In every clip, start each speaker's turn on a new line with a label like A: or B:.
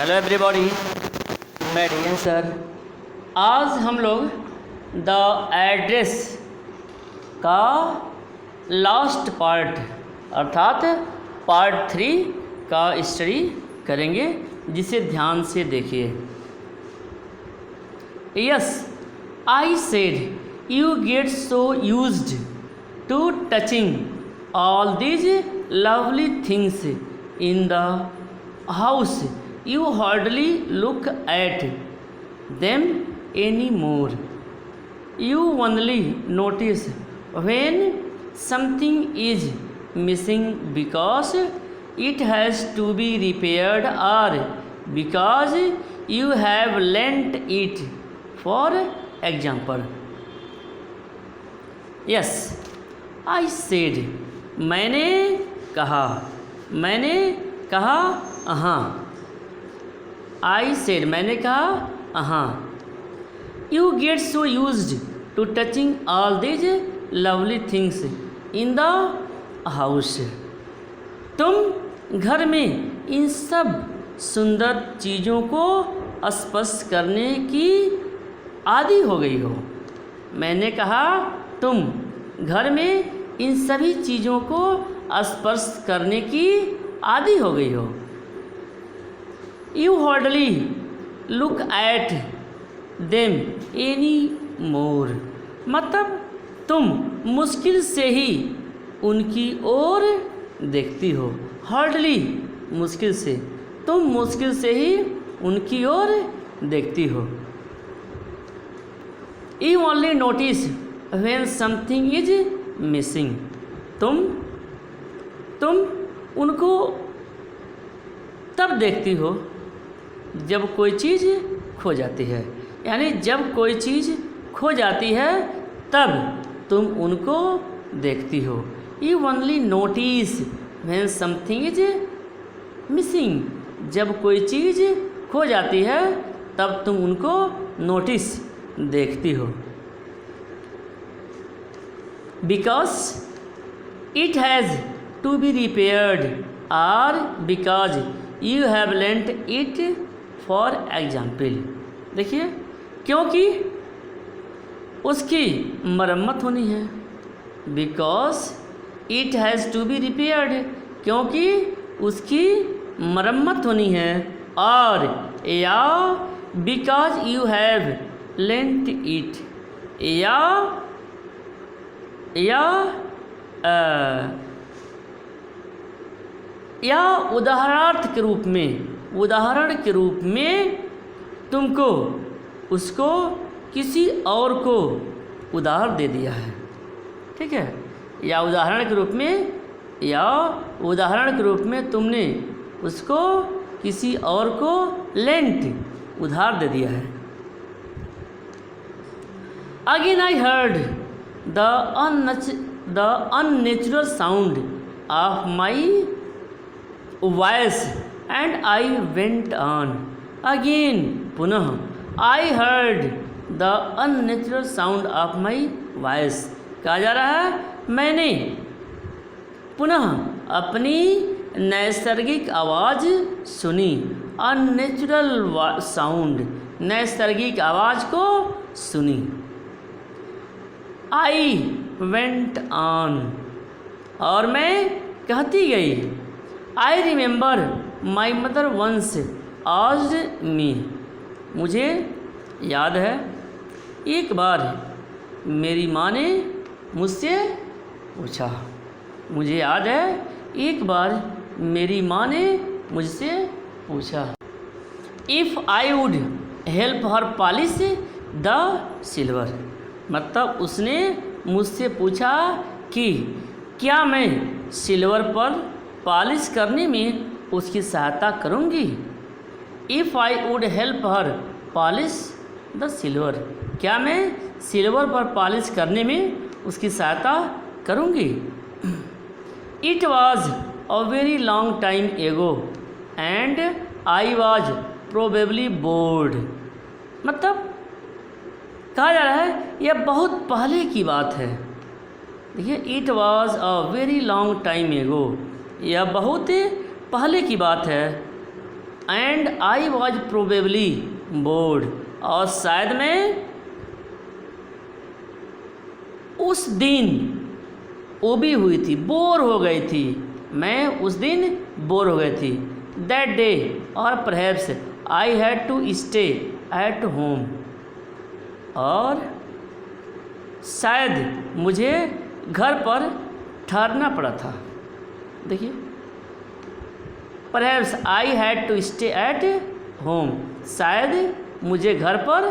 A: Hello everybody, मैं DN sir. आज हम लोग द एड्रेस का लास्ट पार्ट अर्थात पार्ट 3 का स्टडी करेंगे, जिसे ध्यान से देखिए। Yes, I said you get so used to touching all these lovely things in the house you hardly look at them anymore. You only notice when something is missing because it has to be repaired or because you have lent it. For example, yes, I said, मैंने कहा हाँ। I said, मैंने कहा हाँ। You get so used to touching all these lovely things in the house. तुम घर में इन सब सुंदर चीज़ों को स्पर्श करने की आदी हो गई हो। मैंने कहा तुम घर में इन सभी चीज़ों को स्पर्श करने की आदी हो गई हो। You hardly look at them any more, मतलब तुम मुश्किल से ही उनकी ओर देखती हो। हार्डली, मुश्किल से, तुम मुश्किल से ही उनकी ओर देखती हो। You only notice when something is missing, तुम उनको तब देखती हो जब कोई चीज़ खो जाती है। यानी जब कोई चीज़ खो जाती है तब तुम उनको देखती हो। You only notice when something is missing, जब कोई चीज़ खो जाती है तब तुम उनको नोटिस देखती हो। Because it has to be repaired or because you have lent it. For example, देखिए, क्योंकि उसकी मरम्मत होनी है। Because it has to be repaired, क्योंकि उसकी मरम्मत होनी है। और या because you have lent it, या उदाहरण के रूप में तुमको उसको किसी और को उधार दे दिया है। ठीक है, या उदाहरण के रूप में तुमने उसको किसी और को लेंट, उधार दे दिया है। Again I heard the unnatural sound of my voice and I went on. Again, पुनः, I heard the unnatural sound of my voice. कहा जा रहा है, मैंने पुनः अपनी नैसर्गिक आवाज़ सुनी। अननेचुरल साउंड, नैसर्गिक आवाज़ को सुनी। आई वेंट ऑन, और मैं कहती गई। I remember my mother once asked me, मुझे याद है एक बार मेरी माँ ने मुझसे पूछा। मुझे याद है एक बार मेरी माँ ने मुझसे पूछा। If I would help her polish the silver, मतलब उसने मुझसे पूछा कि क्या मैं सिल्वर पर पॉलिश करने में उसकी सहायता करूंगी। If I would help her polish the silver, क्या मैं सिल्वर पर पॉलिश करने में उसकी सहायता करूंगी। It was a very long time एगो and I was probably board, मतलब कहा जा रहा है यह बहुत पहले की बात है। देखिए, it was a very long time एगो, यह बहुत पहले की बात है। And I was probably board, और शायद मैं उस दिन उबी हुई थी, बोर हो गई थी, मैं उस दिन बोर हो गई थी। दैट डे, और perhaps I had to stay at home, और शायद मुझे घर पर ठहरना पड़ा था। देखिए, perhaps I had to stay at home, शायद मुझे घर पर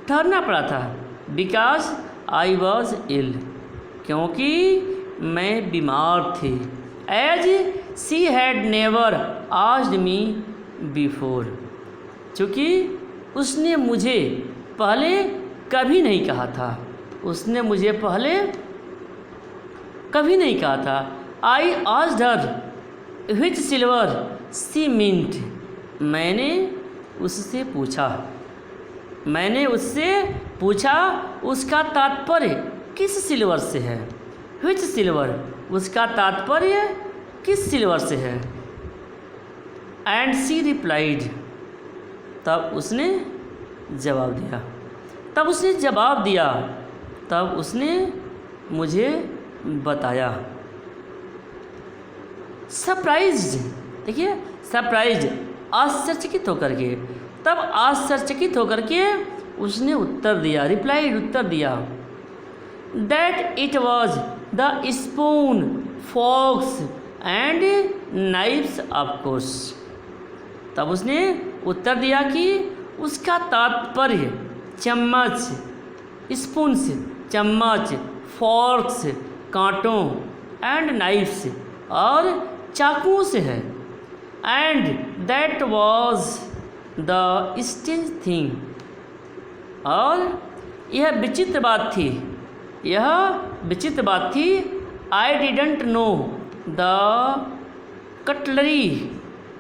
A: ठहरना पड़ा था। बिकॉज आई वॉज इल, क्योंकि मैं बीमार थी। As she had never asked me before, चूँकि उसने मुझे पहले कभी नहीं कहा था, I asked her which silver she meant, मैंने उससे पूछा उसका तात्पर्य किस सिल्वर से है। व्हिच सिल्वर, उसका तात्पर्य किस सिल्वर से है। एंड शी रिप्लाइड, तब उसने जवाब दिया, तब उसने मुझे बताया। सरप्राइज्ड, देखिए सरप्राइज्ड, आश्चर्यचकित होकर के, तब आश्चर्यचकित होकर के उसने उत्तर दिया, रिप्लाइड, उत्तर दिया। That it was the spoon, forks and knifes of course, तब उसने उत्तर दिया कि उसका तात्पर्य चम्मच, स्पून्स चम्मच, फोर्क्स कांटों, एंड नाइफ्स और चाकुओं से है। And that was the strange thing, और यह विचित्र बात थी, I didn't know the cutlery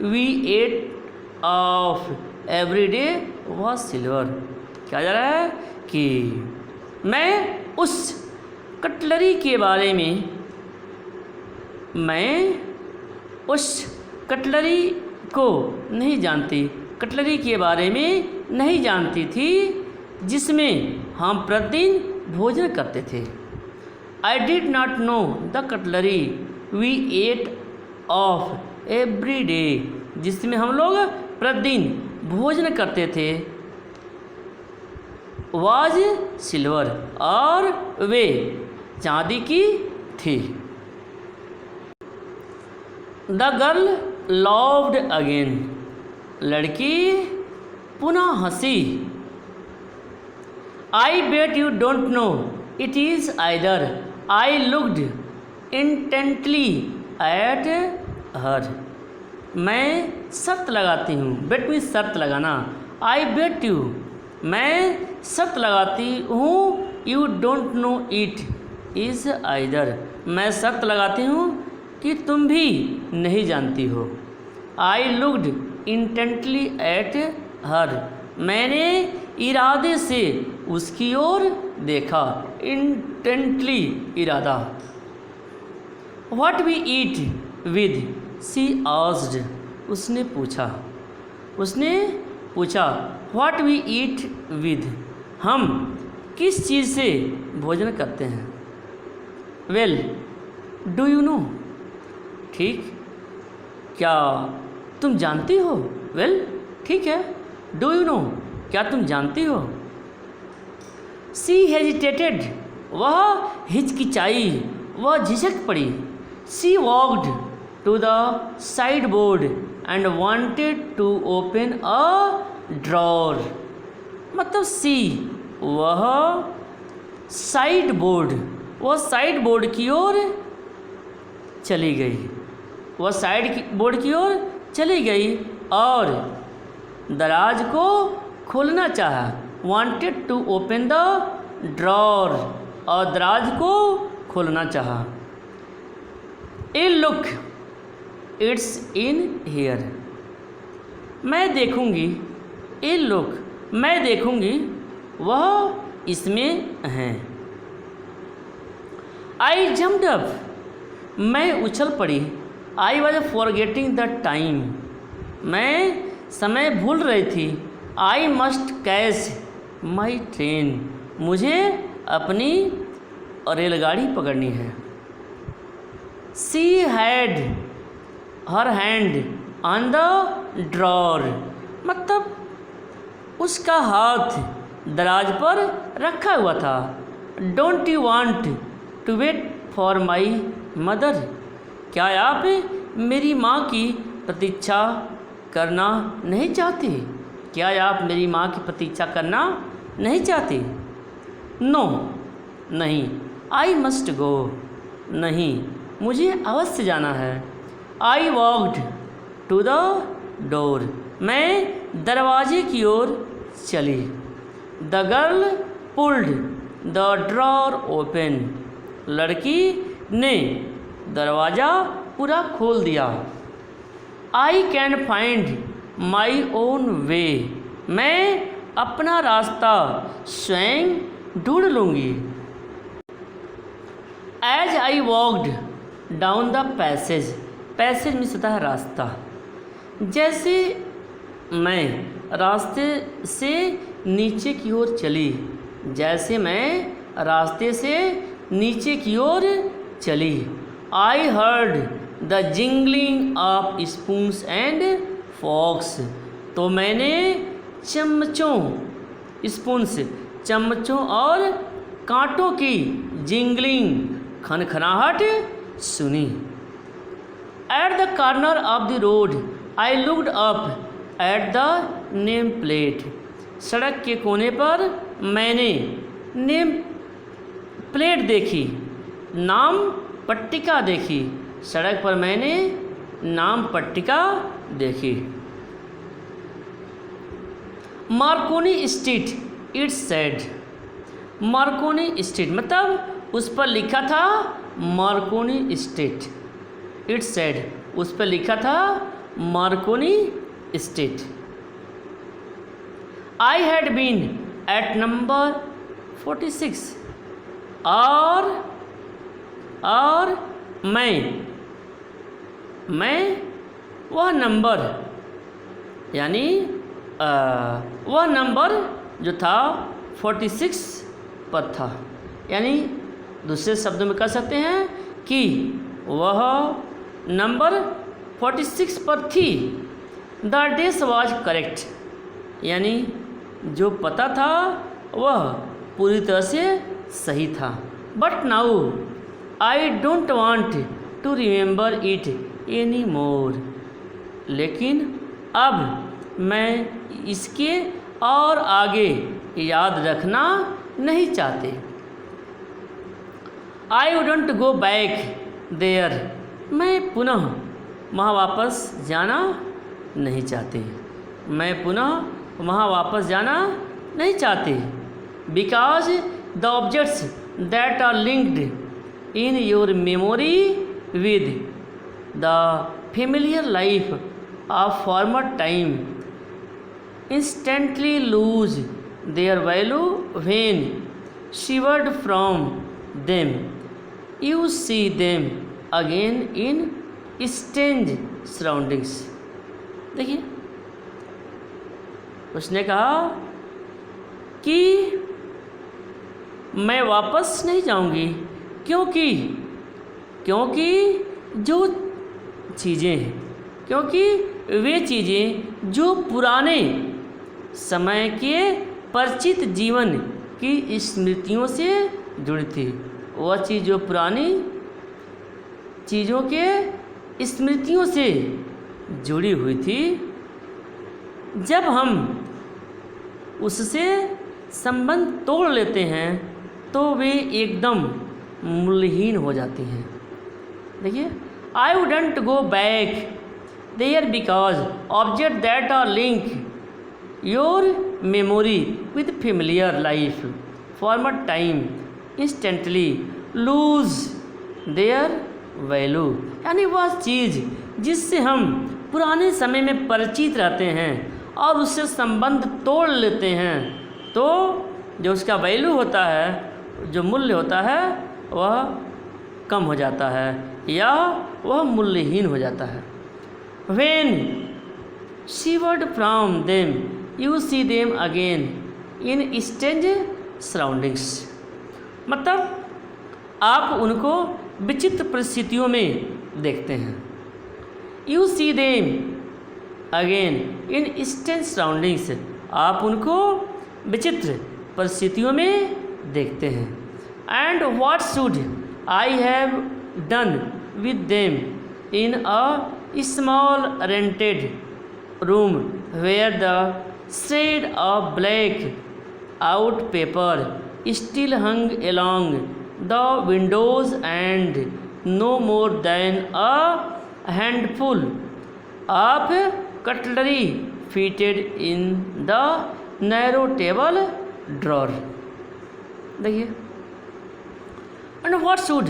A: we ate of every day was silver. क्या जा रहा है कि मैं उस कटलरी के बारे में, मैं उस कटलरी को नहीं जानती, कटलरी के बारे में नहीं जानती थी जिसमें हम प्रतिदिन भोजन करते थे। I did not know the cutlery we ate of every day, जिसमें हम लोग प्रतिदिन भोजन करते थे, वाज सिल्वर, और वे चांदी की थी। द गर्ल लव्ड अगेन, लड़की पुनः हंसी। I bet you don't know it is either, I looked intently at her, मैं शर्त लगाती हूँ, बेट में शर्त लगाना, आई बेट यू, मैं शर्त लगाती हूँ, you don't know it is either, मैं शर्त लगाती हूँ कि तुम भी नहीं जानती हो। I looked intently at her, मैंने इरादे से उसकी ओर देखा, इंटेंटली इरादा। What we eat with she asked, उसने पूछा व्हाट वी ईट विद, हम किस चीज़ से भोजन करते हैं। वेल डू यू नो, ठीक, क्या तुम जानती हो। वेल ठीक है, डू यू नो, क्या तुम जानती हो। शी हेजिटेटेड, वह हिचकिचाई, वह झिझक पड़ी। She walked to the sideboard and wanted to open a drawer, मतलब सी, वह साइड बोर्ड की ओर चली गई, और दराज को खोलना चाहा, wanted to open the drawer, और दराज को खोलना चाहा। ए लुक इट्स इन हियर, मैं देखूंगी, ए लुक, मैं देखूंगी, वह इसमें है। आई जम्प्ड अप, मैं उछल पड़ी, I was forgetting the time, मैं समय भूल रही थी। I must catch my train, मुझे अपनी रेलगाड़ी पकड़नी है। She had her hand on the drawer, मतलब उसका हाथ दराज पर रखा हुआ था। Don't you want to wait for my mother, क्या आप मेरी माँ की प्रतीक्षा करना नहीं चाहते? क्या आप मेरी माँ की प्रतीक्षा करना नहीं चाहते? नो, नहीं। आई मस्ट गो, नहीं, मुझे अवश्य जाना है। I walked to the door, मैं दरवाजे की ओर चली। The girl pulled the drawer open, लड़की ने दरवाज़ा पूरा खोल दिया। I can find my own way, मैं अपना रास्ता स्वयं ढूंढ लूँगी। As I walked down the passage, passage में सता है रास्ता। जैसे मैं रास्ते से नीचे की ओर चली, जैसे मैं रास्ते से नीचे की ओर चली। I heard the jingling of spoons and forks, तो मैंने चम्मचों, स्पून्स चम्मचों और कांटों की जिंगलिंग खनखनाहट सुनी। At the corner of the road I looked up at the name plate, सड़क के कोने पर मैंने नेम प्लेट देखी, नाम पट्टिका देखी। सड़क पर मैंने नाम पट्टिका देखी। Markovnikov street, it's said, Markovnikov street मतलब उस पर लिखा था मार्कोनी स्ट्रीट। इट्स सेड, उस पर लिखा था Marconi street. I had been at number 46, और मैं वह नंबर, यानी वह नंबर जो था 46 पर था। यानी दूसरे शब्दों में कह सकते हैं कि वह नंबर 46 पर थी। द डेस वाज करेक्ट, यानी जो पता था वह पूरी तरह से सही था। But now I don't want to remember it any more, लेकिन अब मैं इसके और आगे याद रखना नहीं चाहते। I wouldn't go back there, मैं पुनः वहाँ वापस जाना नहीं चाहते। मैं पुनः वहाँ वापस जाना नहीं चाहते। Because the objects that are linked in your memory with the familiar life of former time instantly lose their value when severed from them. You see them again in strange surroundings. देखिए, उसने कहा कि मैं वापस नहीं जाऊंगी, क्योंकि जो चीज़ें हैं, क्योंकि वे चीज़ें जो पुराने समय के परिचित जीवन की स्मृतियों से जुड़ी थी, वह चीज़ जो पुरानी चीज़ों के स्मृतियों से जुड़ी हुई थी, जब हम उससे संबंध तोड़ लेते हैं तो वे एकदम मूल्यहीन हो जाती हैं। देखिए, I wouldn't go back there because object that are link your memory with familiar life former time instantly lose their value, यानी वह चीज़ जिससे हम पुराने समय में परिचित रहते हैं और उससे संबंध तोड़ लेते हैं, तो जो उसका वैल्यू होता है, जो मूल्य होता है, वह कम हो जाता है या वह मूल्यहीन हो जाता है। When severed from them, you see them again in strange surroundings। मतलब आप उनको विचित्र परिस्थितियों में देखते हैं। You see them again in strange surroundings, आप उनको विचित्र परिस्थितियों में देखते हैं। And what should I have done with them in a small rented room where the shade of black out paper still hung along the windows and no more than a handful of cutlery fitted in the narrow table drawer। देखिए, and what should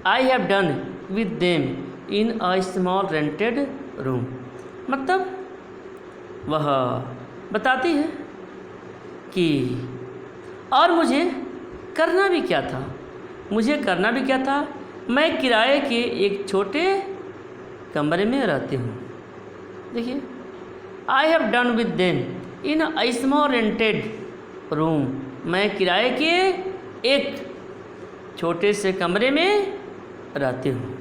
A: I have done with them in a small rented room। मतलब वह बताती है कि और मुझे करना भी क्या था, मैं किराए के एक छोटे कमरे में रहती हूँ। देखिए, I have done with them in a small rented room, मैं किराए के एक छोटे से कमरे में रहती हूँ।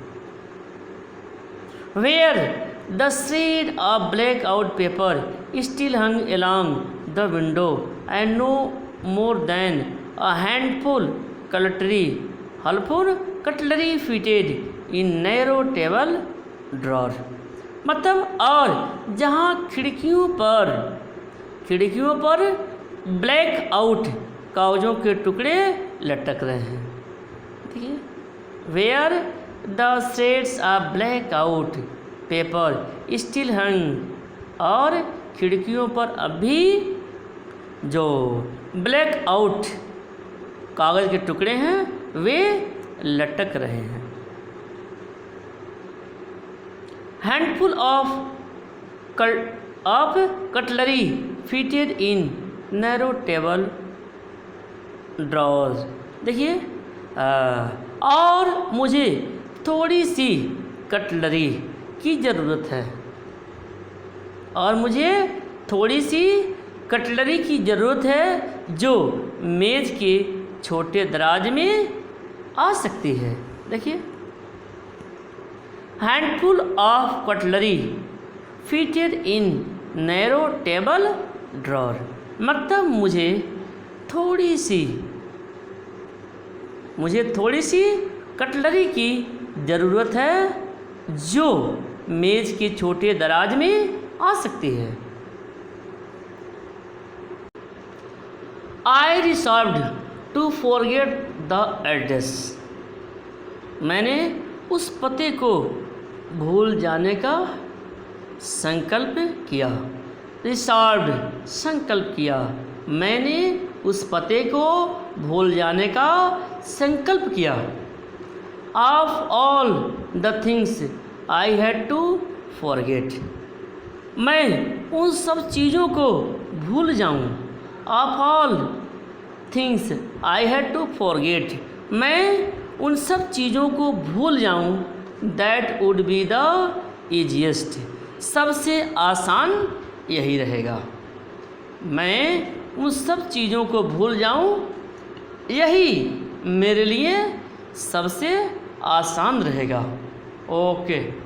A: Where the shade of blackout paper still hung along the window and no more than a handful cutlery fitted in narrow table drawer। मतलब और जहाँ खिड़कियों पर ब्लैक आउट कागजों के टुकड़े लटक रहे हैं। देखिए, where the shades of blackout paper still hung, और खिड़कियों पर अभी जो ब्लैक आउट कागज़ के टुकड़े हैं वे लटक रहे हैं। Handful of cutlery fitted in narrow table drawers. देखिए, और मुझे थोड़ी सी कटलरी की ज़रूरत है, जो मेज़ के छोटे दराज में आ सकती है। देखिए, handful of cutlery fitted in narrow table drawer. मतलब मुझे थोड़ी सी कटलरी की ज़रूरत है जो मेज़ के छोटे दराज में आ सकती है। I resolved to forget the address। मैंने उस पते को भूल जाने का संकल्प किया। रिसॉल्व्ड संकल्प किया, मैंने उस पते को भूल जाने का संकल्प किया। Of all the things I had to forget, मैं उन सब चीज़ों को भूल जाऊं। Of all things I had to forget, मैं उन सब चीज़ों को भूल जाऊं। That would be the easiest, सबसे आसान यही रहेगा। मैं उन सब चीज़ों को भूल जाऊं, यही मेरे लिए सबसे आसान रहेगा। ओके।